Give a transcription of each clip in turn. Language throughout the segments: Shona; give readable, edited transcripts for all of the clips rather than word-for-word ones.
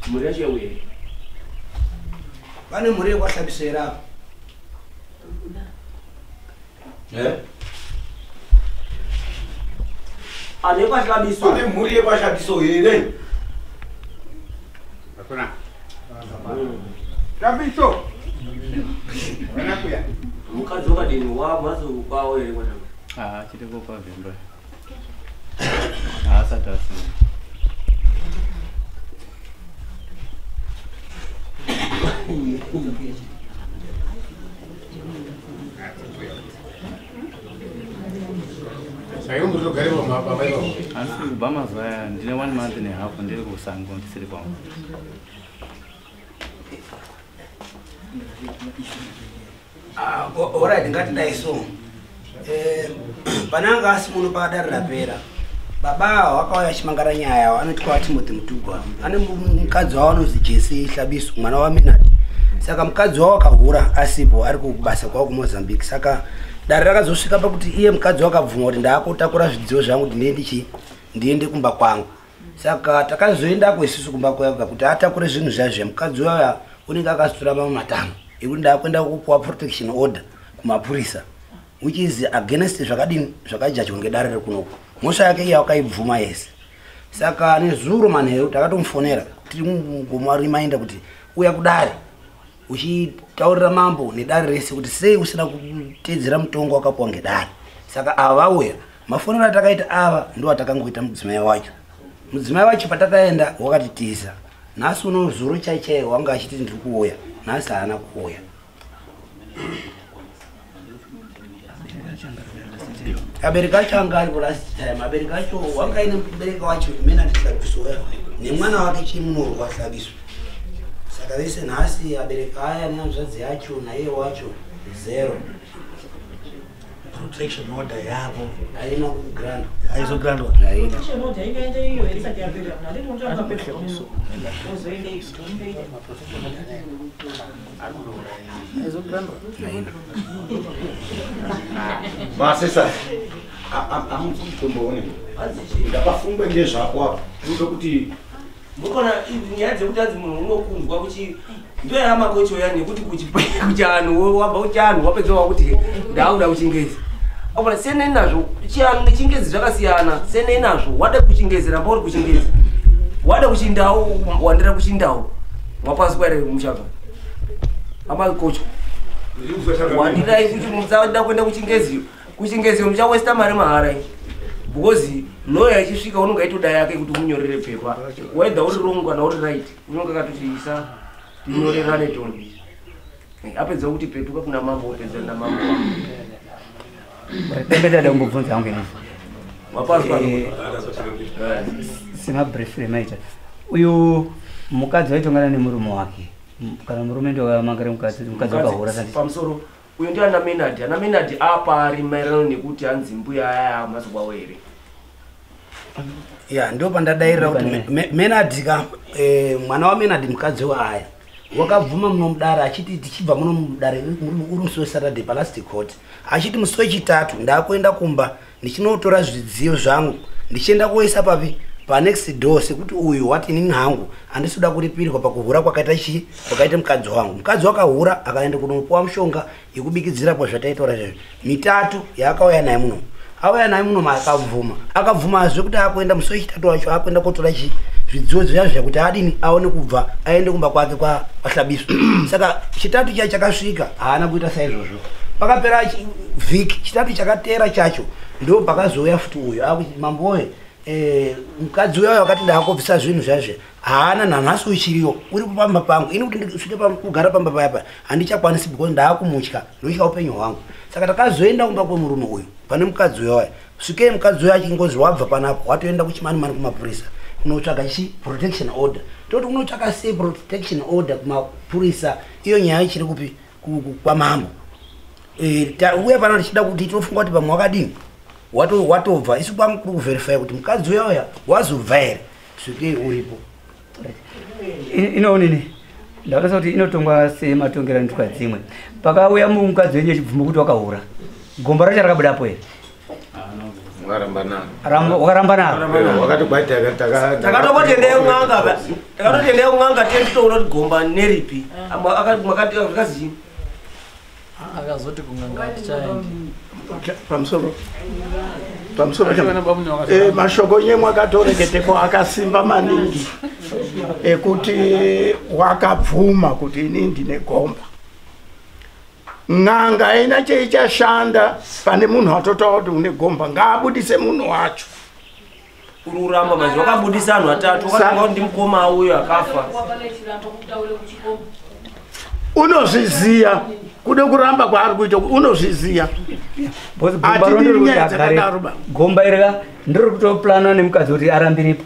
Muri achewe. Pane muri kwahlabisera. Ale kwahlabiso. Pane muri kwahlabiso here. Akuna. Kabiso. Wanakuya. Mukadzi wakadini wa mhatso kwawo here kwata. Chiri kwa vimba. Asatasi. Sayo mtu karibu mapa wewe. Ansi bama zoya ndine 1 month and a half ndiri kusango ndisiri kwangu. Alright, ngati daiso. Pananga asimuno padari rapera. Baba wakauya chimangara nyaya anoti kwa Timothy Mutugwa. Ane mukadzi wawo anozi Jesse Hlabiso mwana wa Minati. Saka mukadzi wawo akahura asipo ari kubasa kwawo kuMozambique. Saka dare rakazosvika pakuti iye mukadzi wakabvuma kuti ndakotakura zvidziyo zvangu kuti ndiende kumba kwangu. Saka takazoenda kwesisi kumba kwake kuti atakure zvinhu zvazvo. Mukadzi wawo unenge akazotora mamatano ekuti ndakwenda kupuwa protection order kumapurisa, which is against zvakajajwa ngedare rekunoko. Mhosva yake iya wakaibvuma yese. Saka nezuro manheru takatomufonera tiri kungomarimainda kuti uya kudare uchitaurira mambo nedare rese kuti sei usina kuteedzera mutongo wakapuwa ngedare. Saka ava vauya mafonero atakaita ava ndo atakangoita mudzimai wacho. Mudzimai wacho patakaenda wakatitiza. Nhasi uno zuro chaichai wanga achiti ndiri kuuya, nhasi haana kuuya. Abereka acho anga ari last time. Abereka acho wanga ine mubereka wacho Minati Hlabiso nemwana wake Chimunoro Hlabiso. Saka vese nhasi abereka aya nehanzvadzi yacho naiye wacho zero. Protection order yavo haina kugrand. haizograndwa. Protection order ingaenda iyo isati yapera. Nalito nje akapera. Ozoende itombe. Haizograndwa. Masesa amutomboone. Ndakafungwa ngezvako apa. Unoda kuti Mukona nyaya dzekuti adzi munhu unokunzwa kuti ndo yamakocho yani kuti kuchianhu wabva kuchianhu wapedza wakuti ndauda kuchingezi. Apana sene nazvo chianhu nechingezi zvakasiyana. Sene nazvo wada kuchingezi ramba uri kuchingezi. Wada kuchindau wandira kuchindau. Wapaswa ere mushaka. Amakocho. Wandira kuti musaenda kwenda kuchingezi. Kuchingezi muchawesta mari mahara. Because lawyer achisvika unonga itoda yake kuti munyorere pepa. Whether uri wrong kana uri right. Unonga katotisa tinyorerane toni. Apedza kuti petuka kuna mambo otedza na mambo. Tembeza da ngubvunza wangu ine. Wapaswa. Sina brief remaita. Uyu mukadzi waitongana nemurume wake. Kana murume ndo wamangare mukadzi wakahura sandi. Pamusoro uyu ndi ana Minati. Ana Minati apa ari maererano nekuti hanzi mbuya aya mazobwawo here. Ya ndo pandadairira kuti Minati mwana wa Minati mukadzi waaya wakabvuma muno mudare achiti tichibva muno mudare uri musi weSaturday paLast Court achiti musi wechitatu ndakuenda kumba ndichinotora zvidziyo zvangu ndichienda kuisa papi panext door sekuti uyu wati inini hangu handisida kuripirwa pakuhura kwakaita mukadzi wangu. Mukadzi wakahura akaenda kunopuwa mushonga yekubikidzira pazvataitora izvozvo mitatu yaakauya naye muno. Auya naye muno akabvuma zvekuti akuenda musi wechitatu wacho akuenda kotora zvidziyo zvazvo zvakuti adini aone kubva aende kumba kwake kwa Hlabiso. Saka chitatu chacho chakasvika haana kuita saizvozvo. Pakapera vhiki chitatu chakatera chacho ndo pakazouya futi uyu akuti mamboye mukadzi uya wakati ndakobvisa zvinhu zvazvo haana nanhasi uchiriyo uri kupamba pangu ini kuti ndisvike kugara pamba paya handichakwanisi because ndaakumutya ndotya upenyu hwangu. Saka takazoenda kumba kwemurume uyu pane mukadzi uya svikei mukadzi uya achingozi wabva panapo watoenda kuchimani kumapurisa kunotsvaga protection order. Toti unotsvaga sei protection order kumapurisa iyo nyaya ichiri kupi kwamambo. Uye pana tichida kuti tinofunga kuti pamwe wakadini watobva isu kwangu kuri kuverify kuti mukadzi uya wazobva here svikei uripo. Inoonini ndakaisa kuti inotongwa sematongera ndikwa dzimwe pakauya mukadzi wenyu achibvuma kuti wakahura gomba racho rakabudapo here. Wakaramba naro. Wakaramba naro. Wakatobva takatobotendei mwanga Ndakatotendea kung'anga tenditoona kuti gomba neripi. Mwakati akazi akazoti kung'anga tichaendi pamusoro mashoko nyemwe akatoreketeko akasimba maningi ekuti wakabvuma kuti ini ndine gomba. Ng'anga ina cheichashanda pane munhu watotaura kuti une gomba ngaabudise munhu wacho. ururamba manje wakabudisa anhu atatu wakanga kuti mukoma uyo akafa. Unozviziya kude kuramba kwaari kuita unozviziya. Gomba irika ndiri kutoplana nemukadzi kuti arambiripo.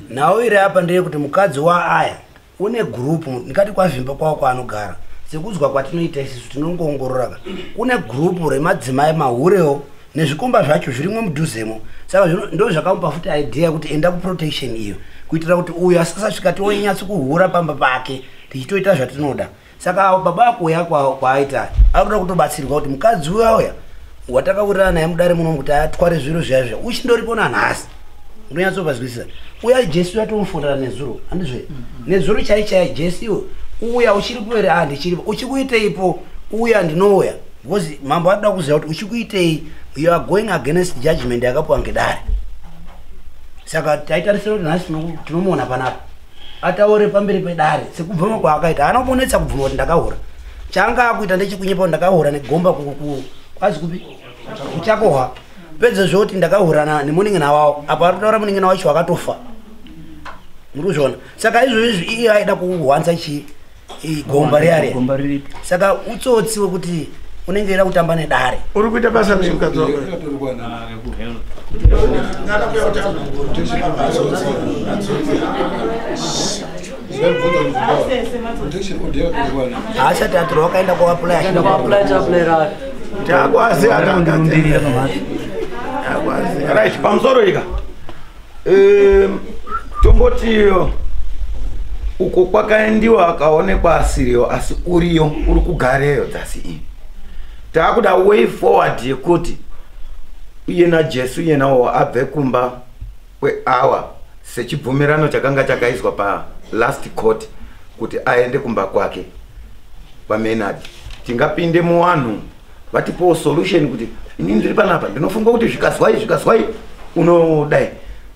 Nawo iri apa ndeye kuti mukadzi waaya une group ndikati kwavimba kwawo kwaanogara. Sekuzwa kwatinoita isusu tinongoongorora. Une group remadzimai mahurewo nezvikomba zvacho zvirimwo mudhuzemo. Saka ndo zvakamupa futi idea kuti enda kuprotection iyo kuitira kuti uyu asasvika tionyatsa kuhura pamba pake tichitoita zvatinoda. Saka baba ako uya kwaaita akuda kutobatsirwa kuti mukadzi uya watakaurira naye mudare muno kuti atware zviro zvazvo uchindoripona nhasi. Ndonyatsobazwisisa. Uya Jesu yatomufundira nezuro handizve. Nezuro chaichaya Jesu uya uchiripo ere ndichiripo uchikuiteipo uya ndinouya. Because mambo anoda kuziva kuti uchikuitei you are going against judgment yakapuwa ngedare. Saka taitarisira kuti nhasi tinomuona panapa ataure pamberi pedare sekubvuma kwaakaita haana kuonetsa kubvuma kuti ndakahura. Changa akuita ndechikunyepa kuti ndakahura negomba kwazi kupi kuchakohwa pedze zvoti ndakahura nemunin'ina wawo apa arikutaura munin'ina wacho wakatofa. Murikuzviona. Saka izvozvi iye aida kuhwanza gomba riyari. Saka utsotsi wekuti unenge eida kutamba nedare. Uri kuita basa nemukadzi wako. Asati atiro wakaenda kuapply takwazi atandirira pamhatso. Right, pamusoro ika tombotiyo uko kwakaendiwa akaonekwa asiriyo asi uriyo uri kugareyo dzasi iyi. Taakuda way forward yekuti iye naJesu iye nawo abve kumba kweawa sechibvumirano chakanga chakaiswa pa last court kuti aende kumba kwake paMenard. Tingapinde muvanhu vatipo solution kuti ini ndiri panapa ndinofunga kuti zvikazwai unodai.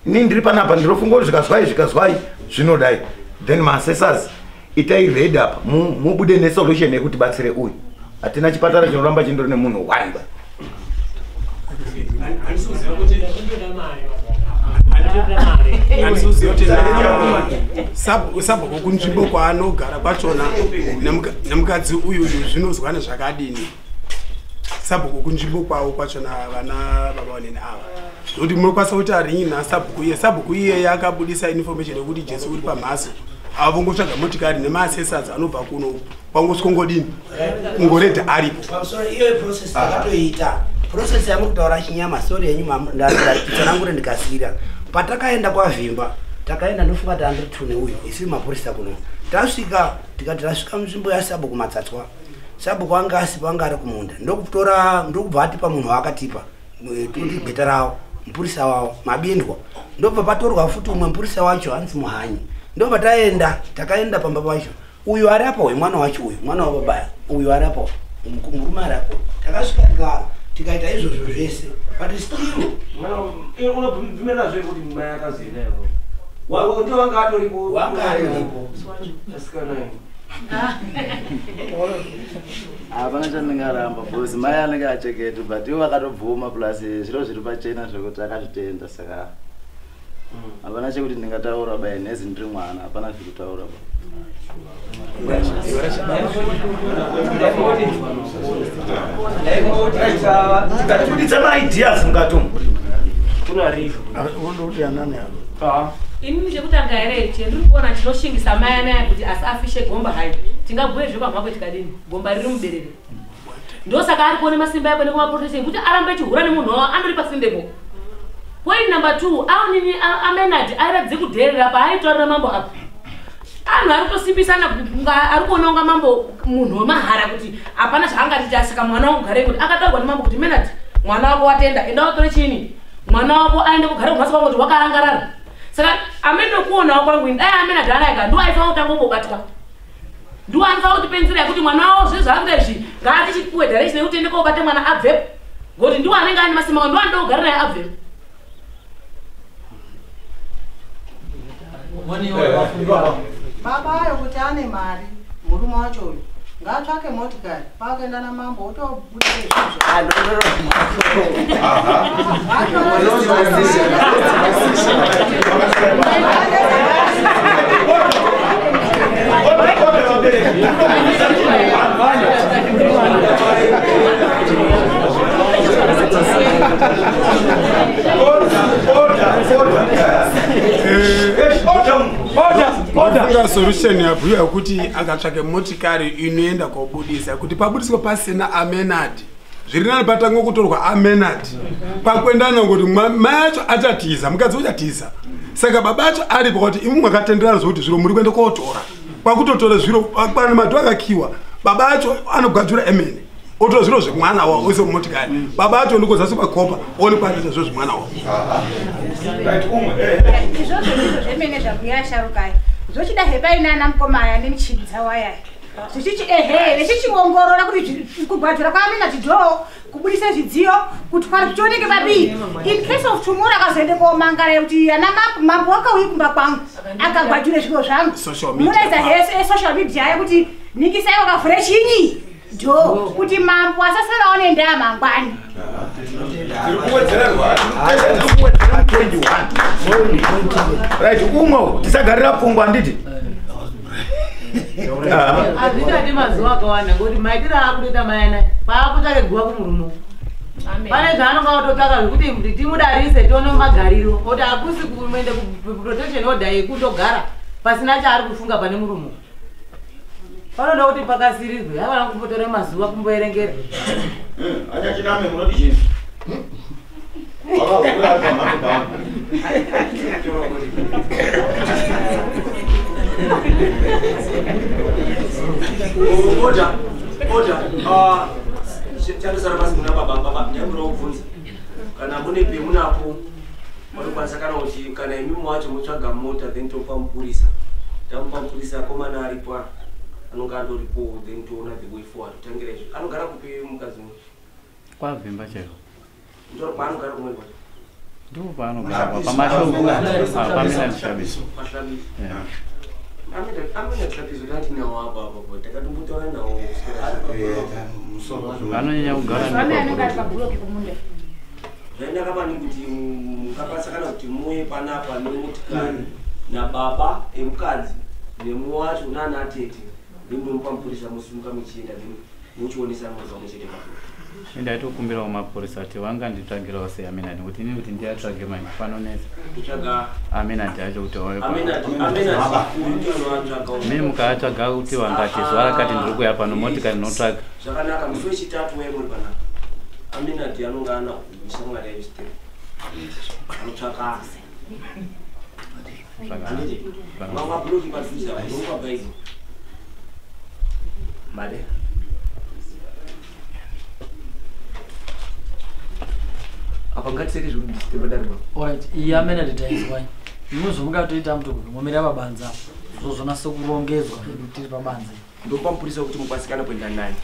Ini ndiri panapa ndinofunga kuti zvikazwai zvinodai. Then my assessors itai read up mubude ne solution yekuti batsire uyu. Atina chipatara chinoramba chindori nemunhu wanga. Sabo kunzvimbo kwaanogara kwachona nemukadzi uyu zvinozwana zvakadini. Sabo kunzvimbo kwawo kwachona vana baba vanene ava. Ndokuti munokwanisa kuti arinyi sabhuku iye yakabudisa information yekuti Jesu uri pamhaso. Avongotsvaga motikari nemaasesors anobva kuno kwangoskongodini kungoredha aripo. Pamusoro iyo process takatoita process yamukutaura chinyama story yenyu ndatitanangure ndikasira patakaenda kwavimba takaenda ndofunga kuti andiri tune uyu isiri mapurisa kuno tasvika tikati tasvika munzvimbo yaSabu kumatsatswa Sabu anga asipo anga ari kumunda ndokubva atipa munhu akatipa kuti bheta rawo mpurisa wawo mabindwa ndobva patorwa futi umwe mpurisa wacho anzi Muhanyi ndobva takaenda pamba pacho uyu ari apo mwana wacho uyu mwana wababa uyu ari apo murume ari apo takasvika tikaita izvozvo zvese but still unobvumira zve kuti mai akaziva wako ndio wanga atoripo hapana chandingaramba bhosi mai anenge acheketi but ivo vakatobvuma plus zviro zviri pachena zvekuti akazvitenda saka hapana chekuti ndingataura bai nhezi ndiri mwana hapana zvirikutaura tikatibuditsa maideas mukatomo inini chekutanga here chendiri kuona chinoshingisa mai anaya kuti asi afishe gomba hai tingabhuye zvepamhako tikadini gomba riri muberere ndosaka ari kuone masimba yako nekumaprotection kuti arambe achihura nemunhu wawo andori pasindepo. Point number 2 aunini amenati airadze kudherera paaitorera mambo apa anhu ari kutosimbisana ari kuona unga mambo munhu wemahara kuti hapana zvaangati saka mwana wangu garei kuti akataurwa nemambo kuti Menard mwana wako watenda enda watore chini mwana wako aende kugara kumhatso kwako kuti wakaangarara saka amenokuonawo kwangu ini dai amene adalaika ndiwo aifanira kutanga kubobatwa ndiwo anofanira kutipenzera yekuti mwana wawo zvinhu zvakuita izvi ngaatichipuwe direction yekuti ende kobate mwana abvepo ngoti ndiwo anenge ane masimba ndiwo anoda kugara naye abvepo baba ayo kuti ane mari murume wachoyo ngatsvake motikari paakaenda namambo otobudire Order solution yabhuya ukuthi akatsvake motikari inoenda kobudisa kuti pabudiswa pasina amenadi zviri nani patanga kutorwa amenadi pakuendana ngoti mai acho achatiza mukadzi uchatiza saka baba acho aripo kuti imi mwakatenderana zvokuti zviro muri kuenda kotora kwakutotora zviro pana madhu akakiwa baba acho anogadzura emene otora zviro zvemwana wavo ose mumotikari baba acho ndikozasi pakopa oni kwanisa zviro zvemwana wavo izvozvo ndizvo zvemene zvabhuya sharukai zvochida hepainana mukomaya nemichini dzawayai zvichichi ehe vechichiongorora kuti kugwadzira kwaamenati dhoo kubudisa zvidziyo kutwara zvichioneke pabii in case of tomorrow akazoende komangara kuti ana mambo wakauyi kumba kwangu akagwadzire zviro zvangu munoedza hese social media yekuti nikisai wakavhure chinyi dhoo kuti mambo asasarawo nendaa mangwani right umwe tisagarira pfungwa nditi hazvitadi mazuva akawanda ngoti maitiro akutoita mayana paakutsvake guva kumurumo pane zvaanonga atotsvaka zvekuti timudarise tione magariro oti hakusi kuende kuprotection order yekutogara pasina chaari kufunga pane murumo panoda kuti pakasirirwe havana kumbotore mazuva kumboerengera achachiname munoti chii chandosara pasi muna baba ndamura kubvunza kana mune pemunapo vanokwanisa kana kuti kana imimi wacho motsvaga mota then topa mupurisa tamupa mupurisa akomana aripo anonga andoripo then toona the way forward kutangira izvo anogara kupi mukadzi umwe kwavhimba chero ndoro paanogara kumweni kwacho ndipo paanogara pamashoko pamenatishabiso amene tlapizo tatinawo apa takatombotaura nawo vanonyanya kugara zvaindakapani kuti mukapasakana kuti muwe panapa nemotikari nababa emukadzi nemu wacho nana atete ndimunomupa mupurisa musimuka muchienda muchionesa muzva muchete papo ndaitokumbirawo mapurisa kuti vanganditsvagirawo seamenadi kuti ini kuti ndiatsvage mani panonesa amenadi acho kuti mini mukaatsvaga kuti vangati zuva rakati ndiri kuya pano motikari inotsvaga zvakanaka musi wechitatu waimuri panapa amenadi anonga ana ishamwari yaistero anotsvaka mabhuloki pasisa nomukabaizi made apa ngatiseke zvirudisitebadariba alright iyi amenadi taizwai inozomuka toita mutogwe momera pabanza zozonasa kurongedzwa tiri pabanza ndokupa mupurisa kuti mukwasikana kuenda naye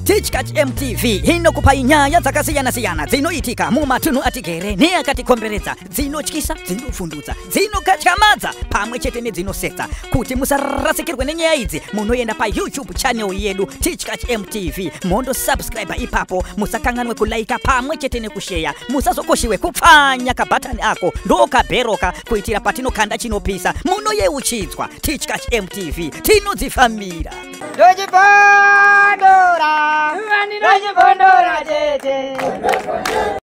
Teach Catch MTV inokupa nyaya dzakasiyana-siyana dzinoitika mumatunhu atigere neakatikomberedza, dzinotyisa, dzinofundudza, dzinokatyamadza pamwe chete nedzinosetsa. Kuti musarasikirwe nenyaya idzi munoenda pa YouTube channel yedu Teach Catch MTV mondo subscribe ipapo, musakanganwe kulaika pamwe chete nekushare, musazokoshiwe kupfanya kabhatani ako ndokabheroka kuitira patinokanda chinopisa munoyeuchidzwa. Teach Catch MTV tinodzifamira Dojipondora, tete.